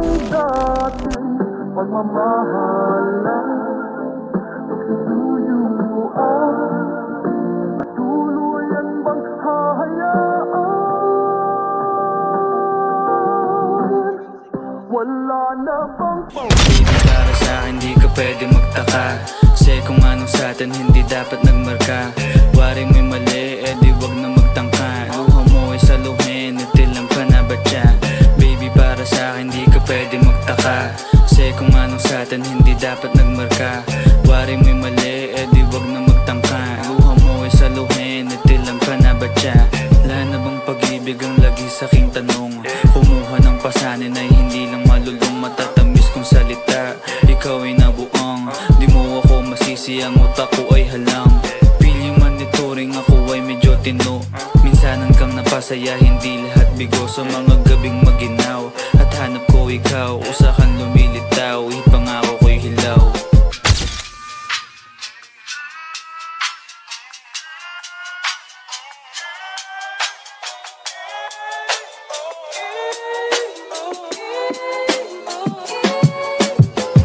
dating pagmamahalan. Pagsusuyuan, tuluyan bang hahayaan? Wala na bang Baby, para sa'kin di ka pwede magtaka, kasi kung anong sa'tin hindi dapat nagmarka. Wari mo'y mali, di wag na magtangka. Luha mo ay saluhin, itilang ka na ba siya? Baby, para sa'kin di ka pwede magtaka, kasi kung anong sa'tin hindi dapat nagmarka. Wari mo'y mali, di wag na magtangka. Luha mo ay saluhin, itilang ka na ba siya? Wala na bang pag-ibig ang lagi sa'king tanong? Kumuha ng pasanin ay hindi lang malulong, matatamis kong salita. Ikaw ay nabuang, di mo ako masisi, ang utak ko ay halang. Pili man ituring ako ay medyo tino. Minsanan kang napasaya, hindi lahat bigo. Sa mga gabing maginaw at hanap ko ikaw, usa kang lumilitaw, ipangako ko'y hilaw.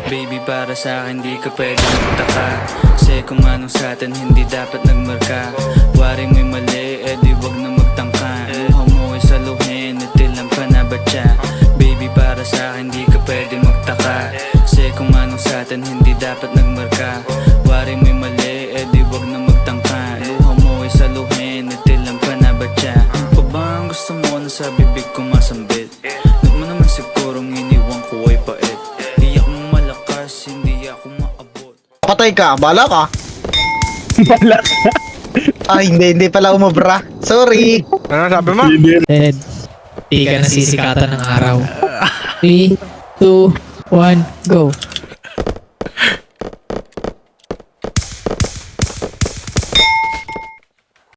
Baby, para sa'kin di ka pwede magtaka, kasi kung anong sa'tin hindi dapat nagmarka. Wari mo'y mali, di wag na magtangka. Luha mo ay saluhin, itilang ka na ba siya? Baby, para sa'kin di ka pwede magtaka, kasi kung anong sa'tin hindi dapat nagmarka. Wari mo'y mali, di wag na magtangka. Luha mo ay saluhin, itilang ka na ba siya? Ano pa ba ang gusto mo na sa bibig ko masambit? Huwag mo naman sigurong iniwan ko ay pait. Di ako malakas, hindi ako maabot. Patay ka, bala ka. Bala. Ay, hindi pala umabra. Sorry. Ano sabi mo? Ted, di ka nasisikatan ng araw. 3, 2, 1, go.